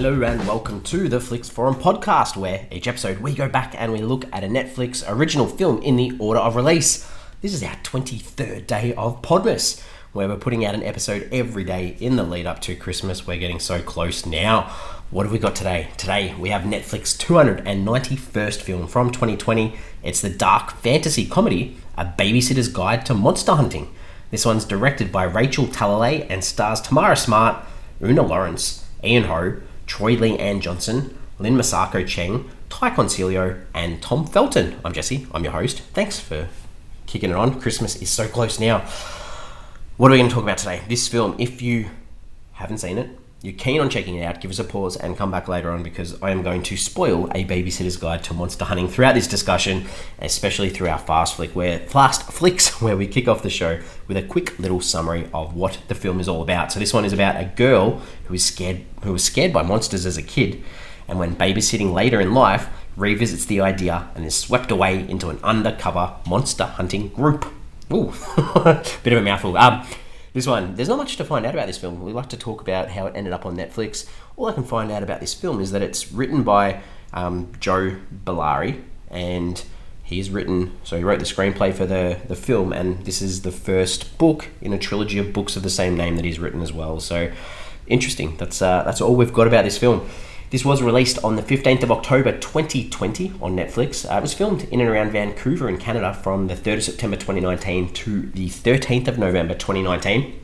Hello and welcome to the Flix Forum podcast, where each episode we go back and we look at a Netflix original film in the order of release. This is our 23rd day of Podmas, where we're putting out an episode every day in the lead up to Christmas. We're getting so close now. What have we got today? Today we have Netflix 291st film from 2020. It's the dark fantasy comedy, A Babysitter's Guide to Monster Hunting. This one's directed by Rachel Talalay and stars Tamara Smart, Oona Laurence, Ian Ho, Troy Leigh-Anne Johnson, Lynn Masako Cheng, Consiglio and Tom Felton. I'm Jesse, I'm your host. Thanks for kicking it on. Christmas is so close now. What are we going to talk about today? This film, if you haven't seen it, you're keen on checking it out, give us a pause and come back later on, because I am going to spoil A Babysitter's Guide to Monster Hunting throughout this discussion, especially through our Fast Flix, where we kick off the show with a quick little summary of what the film is all about. So this one is about a girl who was scared by monsters as a kid, and when babysitting later in life, revisits the idea and is swept away into an undercover monster hunting group. Ooh, bit of a mouthful. This one, there's not much to find out about this film. We like to talk about how it ended up on Netflix. All I can find out about this film is that it's written by Joe Bellari, and he wrote the screenplay for the film, and this is the first book in a trilogy of books of the same name that he's written as well. So interesting. That's all we've got about this film. This was released on the 15th of October 2020 on Netflix. It was filmed in and around Vancouver in Canada from the 3rd of September 2019 to the 13th of November 2019.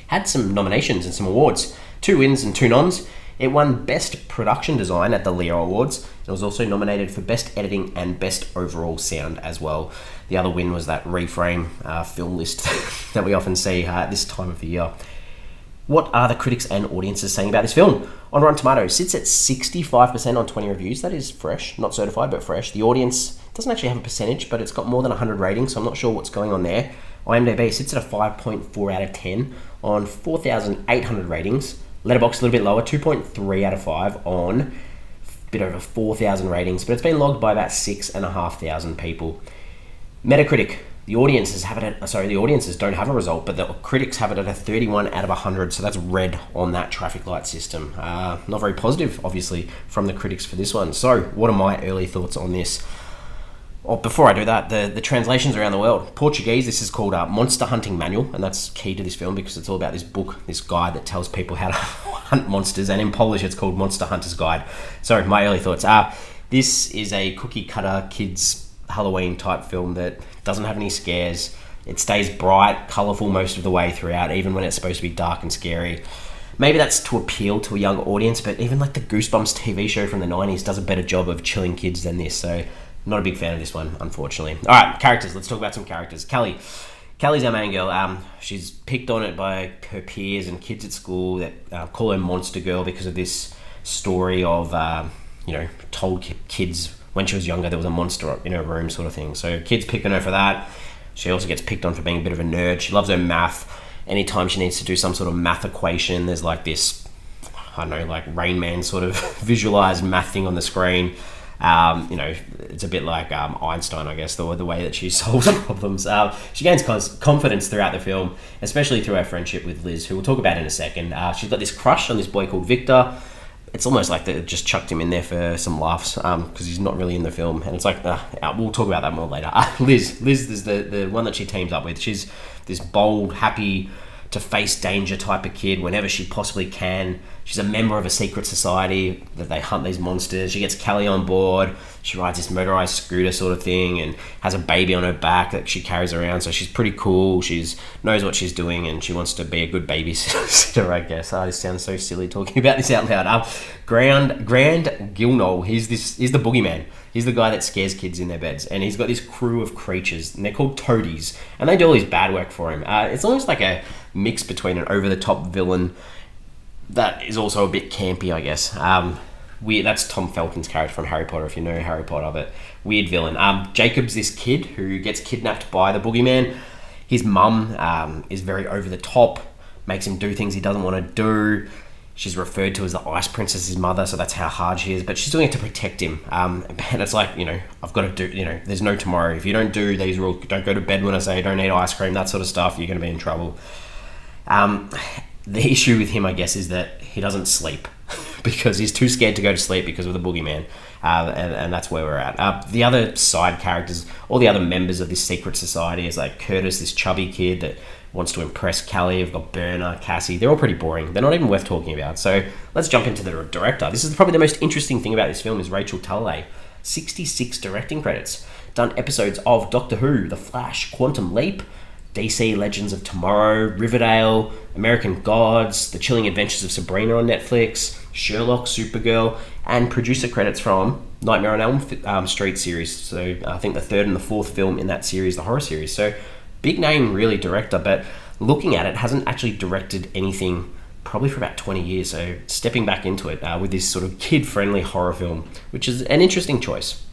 Had some nominations and some awards, 2 wins and 2 noms. It won Best Production Design at the Leo Awards. It was also nominated for Best Editing and Best Overall Sound as well. The other win was that reframe film list that we often see at this time of the year. What are the critics and audiences saying about this film? On Rotten Tomatoes, sits at 65% on 20 reviews. That is fresh, not certified, but fresh. The audience doesn't actually have a percentage, but it's got more than 100 ratings, so I'm not sure what's going on there. IMDb sits at a 5.4 out of 10 on 4,800 ratings. Letterboxd a little bit lower, 2.3 out of 5 on a bit over 4,000 ratings, but it's been logged by about 6,500 people. Metacritic. The audiences don't have a result, but the critics have it at a 31 out of 100, so that's red on that traffic light system. Not very positive, obviously, from the critics for this one. So, what are my early thoughts on this? Well, before I do that, the translations around the world. Portuguese, this is called Monster Hunting Manual, and that's key to this film because it's all about this book, this guide that tells people how to hunt monsters, and in Polish it's called Monster Hunter's Guide. So, my early thoughts are, this is a cookie-cutter kids Halloween type film that doesn't have any scares. It stays bright, colourful most of the way throughout, even when it's supposed to be dark and scary. Maybe that's to appeal to a young audience, but even like the Goosebumps TV show from the 90s does a better job of chilling kids than this, so not a big fan of this one, unfortunately. Alright, characters. Let's talk about some characters. Kelly's our main girl. She's picked on it by her peers and kids at school that call her Monster Girl because of this story of, told kids when she was younger there was a monster in her room sort of thing. So kids pick on her for that. She also gets picked on for being a bit of a nerd. She loves her math. Anytime she needs to do some sort of math equation, there's like this, like Rain Man sort of visualized math thing on the screen. It's a bit like Einstein, I guess, the way that she solves problems. She gains confidence throughout the film, especially through her friendship with Liz, who we'll talk about in a second. She's got this crush on this boy called Victor. It's almost like they just chucked him in there for some laughs because he's not really in the film. And it's like, we'll talk about that more later. Liz is the one that she teams up with. She's this bold, happy to face danger type of kid whenever she possibly can. She's a member of a secret society that they hunt these monsters. She gets Kelly on board. She rides this motorized scooter sort of thing and has a baby on her back that she carries around. So she's pretty cool. She knows what she's doing and she wants to be a good babysitter, I guess. This sounds so silly talking about this out loud. Grand Gilnol, he's the boogeyman. He's the guy that scares kids in their beds, and he's got this crew of creatures, and they're called toadies, and they do all his bad work for him. It's almost like a mix between an over-the-top villain that is also a bit campy, I guess. That's Tom Felton's character from Harry Potter, if you know Harry Potter, but weird villain. Jacob's this kid who gets kidnapped by the boogeyman. His mum is very over-the-top, makes him do things he doesn't want to do. She's referred to as the Ice Princess, his mother, so that's how hard she is. But she's doing it to protect him. And it's like, I've got to do, there's no tomorrow. If you don't do these rules, don't go to bed when I say don't eat ice cream, that sort of stuff, you're going to be in trouble. The issue with him, I guess, is that he doesn't sleep. because he's too scared to go to sleep because of the boogeyman. And that's where we're at. The other side characters, all the other members of this secret society, is like Curtis, this chubby kid that wants to impress Callie. We've got Berna, Cassie. They're all pretty boring. They're not even worth talking about. So let's jump into the director. This is probably the most interesting thing about this film is Rachel Talalay. 66 directing credits. Done episodes of Doctor Who, The Flash, Quantum Leap, DC Legends of Tomorrow, Riverdale, American Gods, The Chilling Adventures of Sabrina on Netflix, Sherlock, Supergirl, and producer credits from Nightmare on Elm Street series. So I think the third and the fourth film in that series, the horror series. So big name, really, director, but looking at it, hasn't actually directed anything probably for about 20 years. So stepping back into it with this sort of kid-friendly horror film, which is an interesting choice.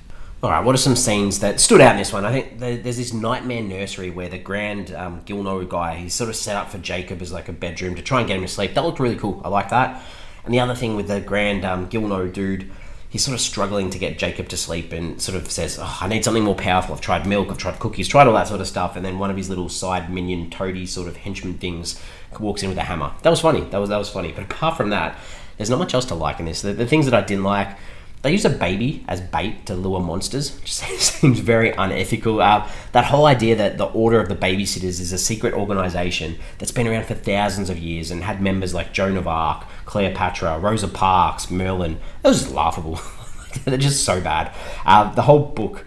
All right, what are some scenes that stood out in this one? I think there's this nightmare nursery where the grand Gilno guy, he's sort of set up for Jacob as like a bedroom to try and get him to sleep. That looked really cool. I like that. And the other thing with the grand Gilno dude, he's sort of struggling to get Jacob to sleep and sort of says, I need something more powerful. I've tried milk, I've tried cookies, tried all that sort of stuff. And then one of his little side minion toady sort of henchman things walks in with a hammer. That was funny. That was funny. But apart from that, there's not much else to like in this. The things that I didn't like, they use a baby as bait to lure monsters. Just seems very unethical. That whole idea that the Order of the Babysitters is a secret organization that's been around for thousands of years and had members like Joan of Arc, Cleopatra, Rosa Parks, Merlin. That was just laughable. They're just so bad. The whole book,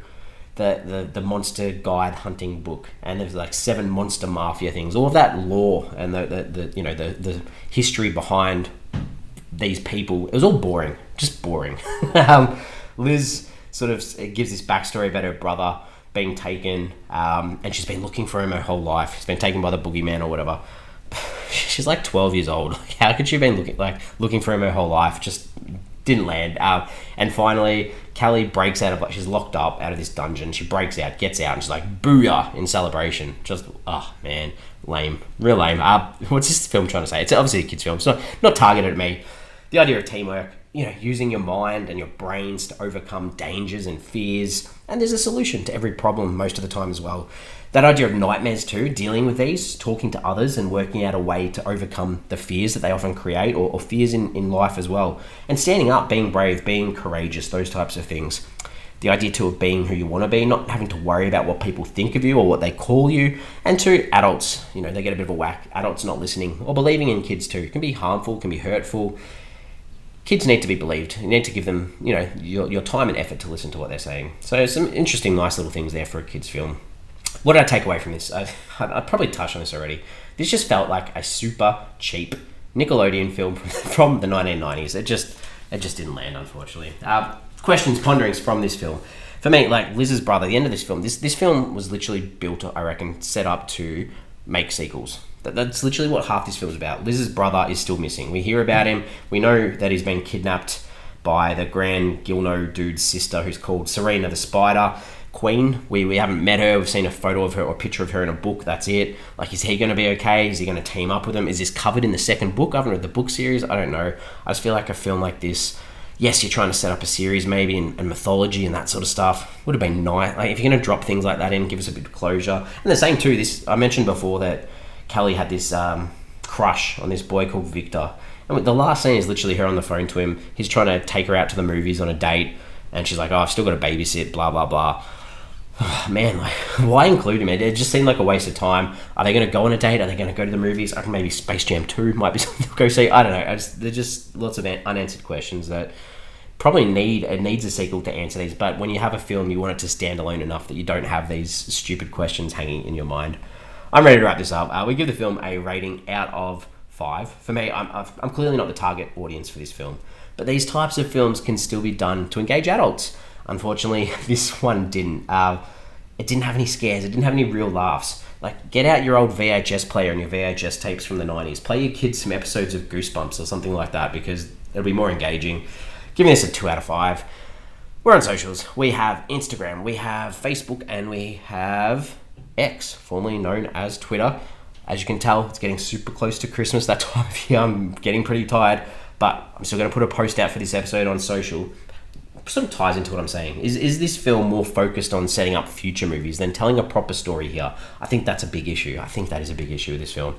the monster guide hunting book, and there's like 7 monster mafia things. All of that lore and the history behind these people, it was all boring, just boring. Liz sort of gives this backstory about her brother being taken, and she's been looking for him her whole life. He's been taken by the boogeyman or whatever. She's like 12 years old. How could she have been looking for him her whole life? Just didn't land. And finally, Callie breaks out of, she's locked up out of this dungeon. She breaks out, gets out, and she's like, booyah, in celebration. Just, man, lame, real lame. What's this film trying to say? It's obviously a kid's film. It's not targeted at me. The idea of teamwork, using your mind and your brains to overcome dangers and fears. And there's a solution to every problem most of the time as well. That idea of nightmares too, dealing with these, talking to others and working out a way to overcome the fears that they often create or fears in life as well. And standing up, being brave, being courageous, those types of things. The idea too of being who you want to be, not having to worry about what people think of you or what they call you. And two, adults, they get a bit of a whack. Adults not listening or believing in kids too. It can be harmful, can be hurtful. Kids need to be believed. You need to give them, your time and effort to listen to what they're saying. So some interesting, nice little things there for a kid's film. What did I take away from this? I probably touched on this already. This just felt like a super cheap Nickelodeon film from the 1990s. It just didn't land, unfortunately. Questions, ponderings from this film. For me, like Liz's brother, the end of this film, this film was literally built, I reckon, set up to make sequels. That's literally what half this film is about. Liz's brother is still missing. We hear about him. We know that he's been kidnapped by the Grand Gilno dude's sister, who's called Serena the Spider Queen. We haven't met her. We've seen a photo of her or a picture of her in a book. That's it. Like, is he going to be okay? Is he going to team up with him? Is this covered in the second book? I haven't read the book series. I don't know. I just feel like a film like this, yes, you're trying to set up a series maybe and mythology and that sort of stuff. Would have been nice. Like, if you're going to drop things like that in, give us a bit of closure. And the same too, this, I mentioned before that Callie had this crush on this boy called Victor. And the last scene is literally her on the phone to him. He's trying to take her out to the movies on a date. And she's like, I've still got to babysit, blah, blah, blah. Man, like, why include him? It just seemed like a waste of time. Are they going to go on a date? Are they going to go to the movies? I can maybe Space Jam 2 might be something to go see. I don't know. There's just lots of unanswered questions that probably needs a sequel to answer these. But when you have a film, you want it to stand alone enough that you don't have these stupid questions hanging in your mind. I'm ready to wrap this up. We give the film a rating out of 5. For me, I'm clearly not the target audience for this film. But these types of films can still be done to engage adults. Unfortunately, this one didn't. It didn't have any scares. It didn't have any real laughs. Like, get out your old VHS player and your VHS tapes from the 90s. Play your kids some episodes of Goosebumps or something like that because it'll be more engaging. Giving this a 2 out of 5. We're on socials. We have Instagram, we have Facebook, and we have X, formerly known as Twitter. As you can tell, it's getting super close to Christmas that time of year. I'm getting pretty tired, but I'm still going to put a post out for this episode on social. Sort of ties into what I'm saying. Is this film more focused on setting up future movies than telling a proper story here? I think that's a big issue. I think that is a big issue with this film.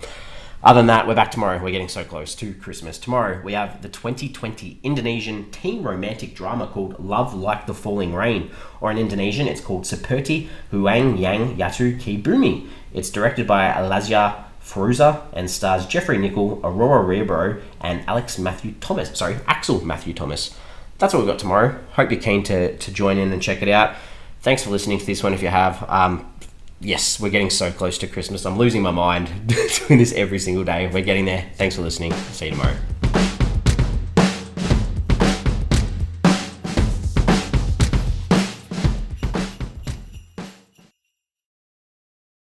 Other than that, we're back tomorrow. We're getting so close to Christmas. Tomorrow, we have the 2020 Indonesian teen romantic drama called Love Like the Falling Rain. Or in Indonesian, it's called Seperti Huang Yang Yatu Ki Bumi. It's directed by Lazia Feruza and stars Jeffrey Nicol, Aurora Rebro, and Axel Matthew Thomas. That's what we've got tomorrow. Hope you're keen to join in and check it out. Thanks for listening to this one if you have. Yes, we're getting so close to Christmas. I'm losing my mind doing this every single day. We're getting there. Thanks for listening. See you tomorrow.